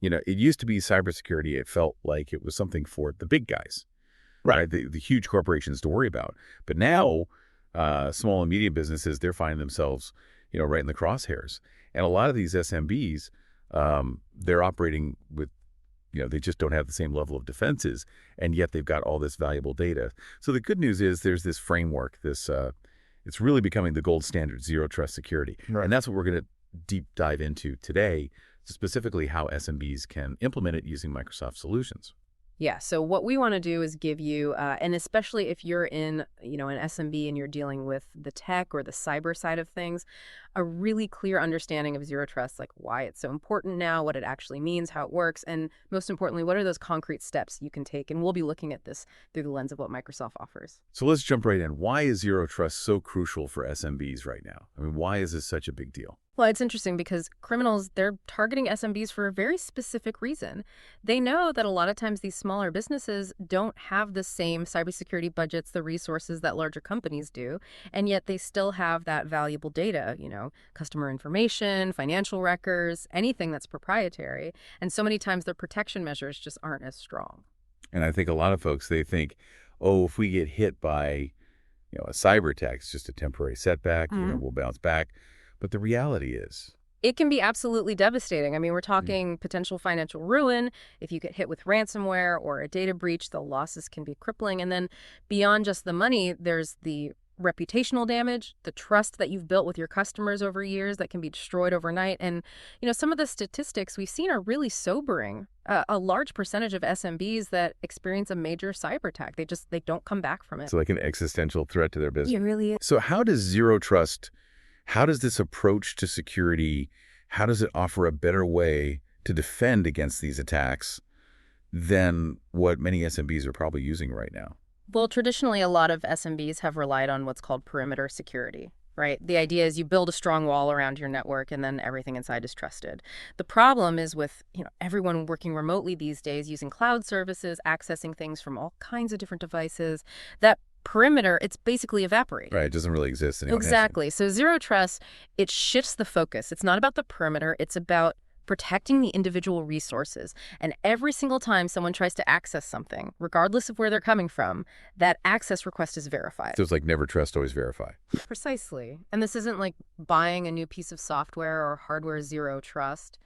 It used to be cybersecurity. It felt like it was something for the big guys, right? The huge corporations to worry about. But now, small and medium businesses, they're finding themselves, right in the crosshairs. And a lot of these SMBs, they're operating with, they just don't have the same level of defenses, and yet they've got all this valuable data. So the good news is there's this framework, it's really becoming the gold standard, zero trust security. Right. And that's what we're going to deep dive into today, specifically how SMBs can implement it using Microsoft solutions. Yeah, so what we want to do is give you, and especially if you're in, an SMB and you're dealing with the tech or the cyber side of things, a really clear understanding of zero trust, like why it's so important now, what it actually means, how it works, and most importantly, what are those concrete steps you can take? And we'll be looking at this through the lens of what Microsoft offers. So let's jump right in. Why is zero trust so crucial for SMBs right now? I mean, why is this such a big deal? Well, it's interesting because criminals, they're targeting SMBs for a very specific reason. They know that a lot of times these smaller businesses don't have the same cybersecurity budgets, the resources that larger companies do, and yet they still have that valuable data, customer information, financial records, anything that's proprietary. And so many times their protection measures just aren't as strong. And I think a lot of folks, they think, oh, if we get hit by, a cyber attack, it's just a temporary setback, we'll bounce back. But the reality is, it can be absolutely devastating. I mean, we're talking potential financial ruin. If you get hit with ransomware or a data breach, the losses can be crippling. And then beyond just the money, there's the reputational damage, the trust that you've built with your customers over years that can be destroyed overnight. And, some of the statistics we've seen are really sobering. A large percentage of SMBs that experience a major cyber attack, they don't come back from it. it's like an existential threat to their business. It really is. So how does how does this approach to security, how does it offer a better way to defend against these attacks than what many SMBs are probably using right now? Well, traditionally, a lot of SMBs have relied on what's called perimeter security, right? The idea is you build a strong wall around your network and then everything inside is trusted. The problem is with, everyone working remotely these days using cloud services, accessing things from all kinds of different devices, that perimeter, it's basically evaporated. Right, it doesn't really exist anymore. Exactly. So zero trust, it shifts the focus. It's not about the perimeter. It's about protecting the individual resources. And every single time someone tries to access something, regardless of where they're coming from, that access request is verified. So it's like never trust, always verify. Precisely. And this isn't like buying a new piece of software or hardware zero trust.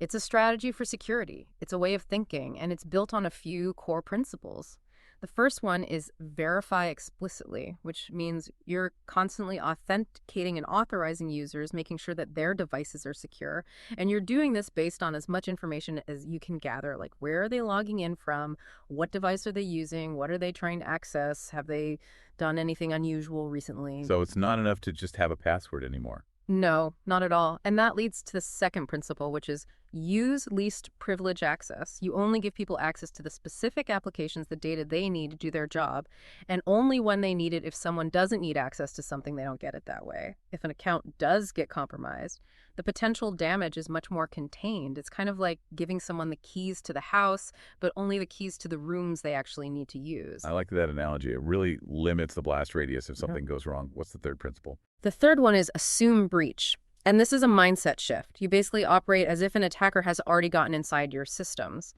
It's a strategy for security. It's a way of thinking, and it's built on a few core principles. The first one is verify explicitly, which means you're constantly authenticating and authorizing users, making sure that their devices are secure. And you're doing this based on as much information as you can gather, like where are they logging in from, what device are they using, what are they trying to access, have they done anything unusual recently? So it's not enough to just have a password anymore. No, not at all. And that leads to the second principle, which is use least privilege access. You only give people access to the specific applications, the data they need to do their job, and only when they need it. If someone doesn't need access to something, they don't get it that way. If an account does get compromised, the potential damage is much more contained. It's kind of like giving someone the keys to the house, but only the keys to the rooms they actually need to use. I like that analogy. It really limits the blast radius if something goes wrong. What's the third principle? The third one is assume breach. And this is a mindset shift. You basically operate as if an attacker has already gotten inside your systems.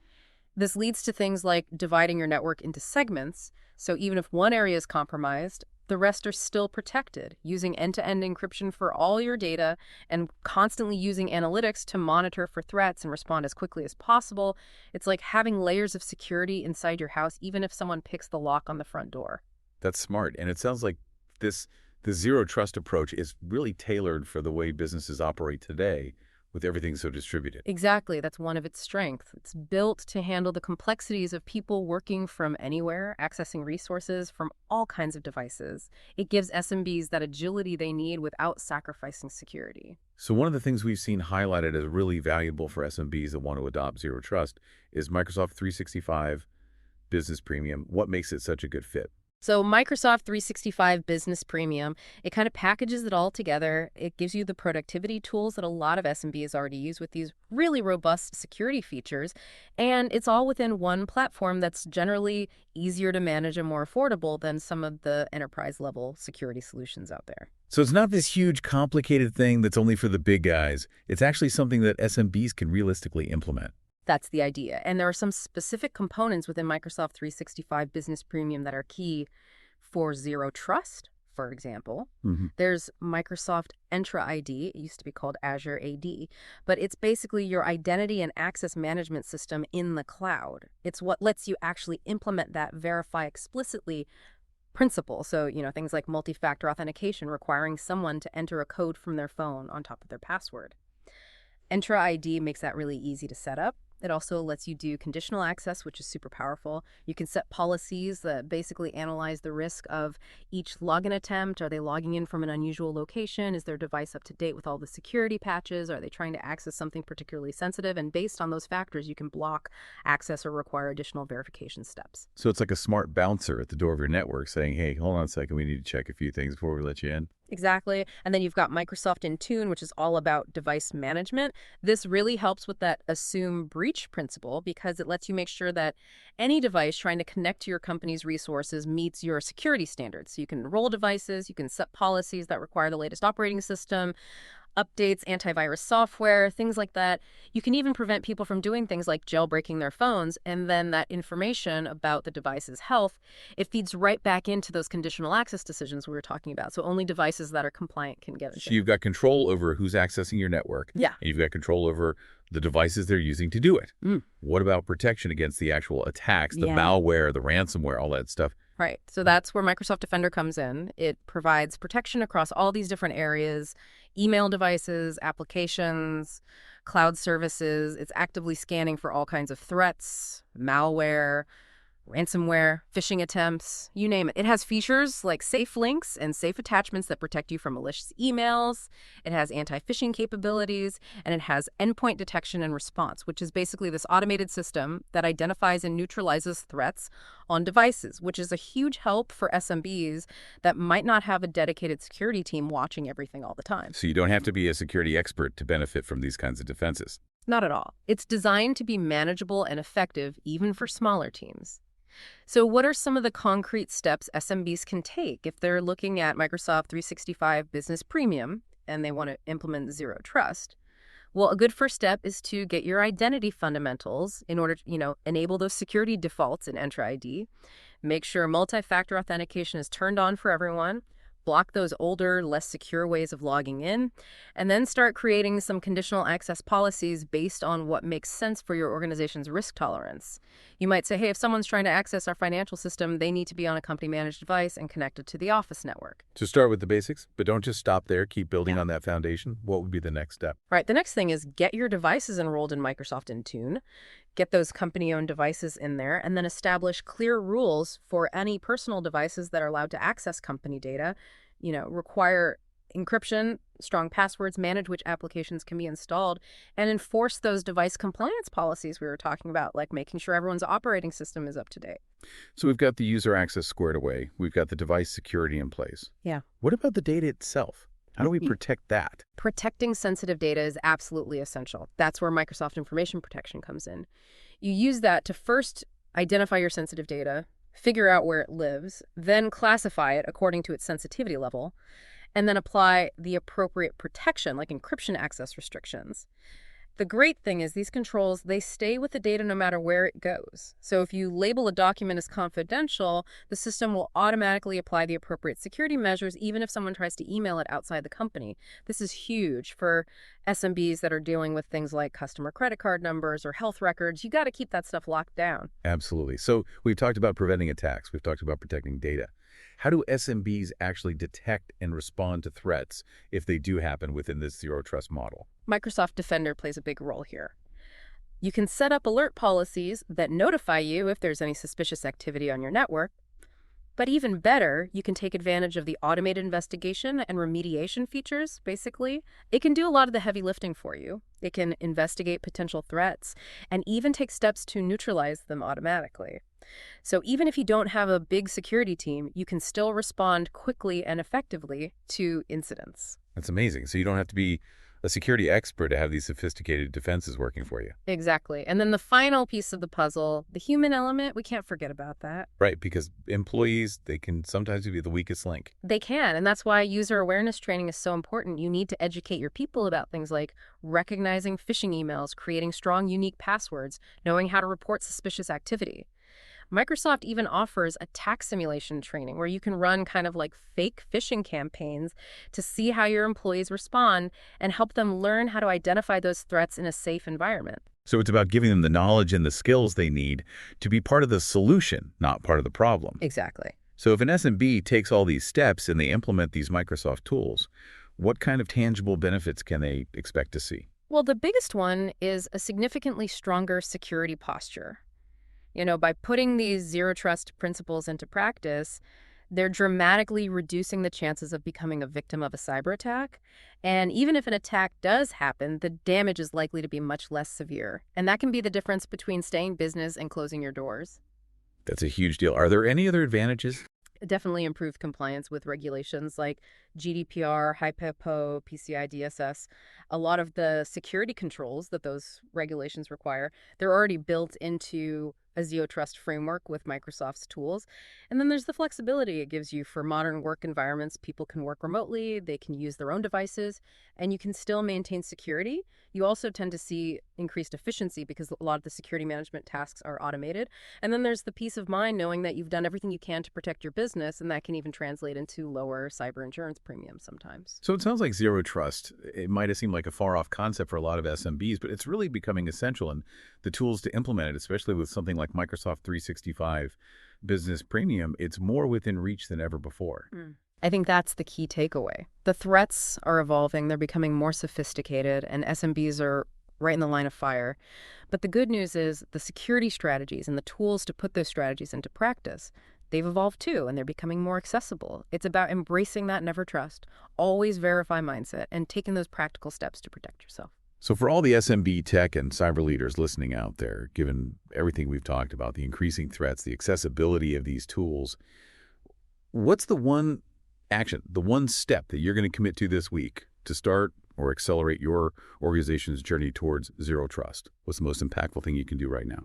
This leads to things like dividing your network into segments. So even if one area is compromised, the rest are still protected, using end-to-end encryption for all your data and constantly using analytics to monitor for threats and respond as quickly as possible. It's like having layers of security inside your house, even if someone picks the lock on the front door. That's smart. And it sounds like the zero trust approach is really tailored for the way businesses operate today with everything so distributed. Exactly. That's one of its strengths. It's built to handle the complexities of people working from anywhere, accessing resources from all kinds of devices. It gives SMBs that agility they need without sacrificing security. So one of the things we've seen highlighted as really valuable for SMBs that want to adopt zero trust is Microsoft 365 Business Premium. What makes it such a good fit? So Microsoft 365 Business Premium, it kind of packages it all together. It gives you the productivity tools that a lot of SMBs already use with these really robust security features. And it's all within one platform that's generally easier to manage and more affordable than some of the enterprise-level security solutions out there. So it's not this huge, complicated thing that's only for the big guys. It's actually something that SMBs can realistically implement. That's the idea. And there are some specific components within Microsoft 365 Business Premium that are key for zero trust, for example. There's Microsoft Entra ID. It used to be called Azure AD, but it's basically your identity and access management system in the cloud. It's what lets you actually implement that verify explicitly principle. So, things like multi-factor authentication requiring someone to enter a code from their phone on top of their password. Entra ID makes that really easy to set up. It also lets you do conditional access, which is super powerful. You can set policies that basically analyze the risk of each login attempt. Are they logging in from an unusual location? Is their device up to date with all the security patches? Are they trying to access something particularly sensitive? And based on those factors, you can block access or require additional verification steps. So it's like a smart bouncer at the door of your network saying, hey, hold on a second, we need to check a few things before we let you in. Exactly. And then you've got Microsoft Intune, which is all about device management. This really helps with that assume breach principle because it lets you make sure that any device trying to connect to your company's resources meets your security standards. So you can enroll devices, you can set policies that require the latest operating system, updates, antivirus software, things like that. You can even prevent people from doing things like jailbreaking their phones, and then that information about the device's health, it feeds right back into those conditional access decisions we were talking about. So only devices that are compliant can get it. So you've got control over who's accessing your network. Yeah. And you've got control over the devices they're using to do it. What about protection against the actual attacks, the malware, the ransomware, all that stuff? Right. So that's where Microsoft Defender comes in. It provides protection across all these different areas, email devices, applications, cloud services. It's actively scanning for all kinds of threats, malware, ransomware, phishing attempts, you name it. It has features like safe links and safe attachments that protect you from malicious emails. It has anti-phishing capabilities, and it has endpoint detection and response, which is basically this automated system that identifies and neutralizes threats on devices, which is a huge help for SMBs that might not have a dedicated security team watching everything all the time. So you don't have to be a security expert to benefit from these kinds of defenses. Not at all. It's designed to be manageable and effective even for smaller teams. So what are some of the concrete steps SMBs can take if they're looking at Microsoft 365 Business Premium and they want to implement zero trust? Well, a good first step is to get your identity fundamentals in order to, enable those security defaults in Entra ID. Make sure multi-factor authentication is turned on for everyone. Block those older, less secure ways of logging in, and then start creating some conditional access policies based on what makes sense for your organization's risk tolerance. You might say, hey, if someone's trying to access our financial system, they need to be on a company-managed device and connected to the Office network. To start with the basics, but don't just stop there. Keep building on that foundation. What would be the next step? Right. The next thing is get your devices enrolled in Microsoft Intune. Get those company-owned devices in there, and then establish clear rules for any personal devices that are allowed to access company data. Require encryption, strong passwords, manage which applications can be installed, and enforce those device compliance policies we were talking about, like making sure everyone's operating system is up to date. So we've got the user access squared away. We've got the device security in place. Yeah. What about the data itself? How do we protect that? Protecting sensitive data is absolutely essential. That's where Microsoft Information Protection comes in. You use that to first identify your sensitive data, figure out where it lives, then classify it according to its sensitivity level, and then apply the appropriate protection, like encryption access restrictions. The great thing is these controls, they stay with the data no matter where it goes. So if you label a document as confidential, the system will automatically apply the appropriate security measures, even if someone tries to email it outside the company. This is huge for SMBs that are dealing with things like customer credit card numbers or health records. You got to keep that stuff locked down. Absolutely. So we've talked about preventing attacks. We've talked about protecting data. How do SMBs actually detect and respond to threats if they do happen within this zero trust model? Microsoft Defender plays a big role here. You can set up alert policies that notify you if there's any suspicious activity on your network. But even better, you can take advantage of the automated investigation and remediation features, basically. It can do a lot of the heavy lifting for you. It can investigate potential threats and even take steps to neutralize them automatically. So even if you don't have a big security team, you can still respond quickly and effectively to incidents. That's amazing. So you don't have to be a security expert to have these sophisticated defenses working for you. Exactly. And then the final piece of the puzzle, the human element, we can't forget about that. Right, because employees, they can sometimes be the weakest link. They can, and that's why user awareness training is so important. You need to educate your people about things like recognizing phishing emails, creating strong, unique passwords, knowing how to report suspicious activity. Microsoft even offers attack simulation training where you can run kind of like fake phishing campaigns to see how your employees respond and help them learn how to identify those threats in a safe environment. So it's about giving them the knowledge and the skills they need to be part of the solution, not part of the problem. Exactly. So if an SMB takes all these steps and they implement these Microsoft tools, what kind of tangible benefits can they expect to see? Well, the biggest one is a significantly stronger security posture. By putting these zero trust principles into practice, they're dramatically reducing the chances of becoming a victim of a cyber attack. And even if an attack does happen, the damage is likely to be much less severe. And that can be the difference between staying business and closing your doors. That's a huge deal. Are there any other advantages? Definitely improved compliance with regulations like GDPR, HIPAA, PCI DSS. A lot of the security controls that those regulations require, they're already built into a zero trust framework with Microsoft's tools. And then there's the flexibility it gives you for modern work environments. People can work remotely, they can use their own devices, and you can still maintain security. You also tend to see increased efficiency because a lot of the security management tasks are automated. And then there's the peace of mind knowing that you've done everything you can to protect your business, and that can even translate into lower cyber insurance premiums sometimes. So it sounds like zero trust. It might have seemed like a far-off concept for a lot of SMBs, but it's really becoming essential, and the tools to implement it, especially with something like Microsoft 365 Business Premium, it's more within reach than ever before. I think that's the key takeaway. The threats are evolving, they're becoming more sophisticated, and SMBs are right in the line of fire. But the good news is the security strategies and the tools to put those strategies into practice, they've evolved too, and they're becoming more accessible. It's about embracing that never trust, always verify mindset, and taking those practical steps to protect yourself. So for all the SMB tech and cyber leaders listening out there, given everything we've talked about, the increasing threats, the accessibility of these tools, what's the one action, the one step that you're going to commit to this week to start or accelerate your organization's journey towards zero trust? What's the most impactful thing you can do right now?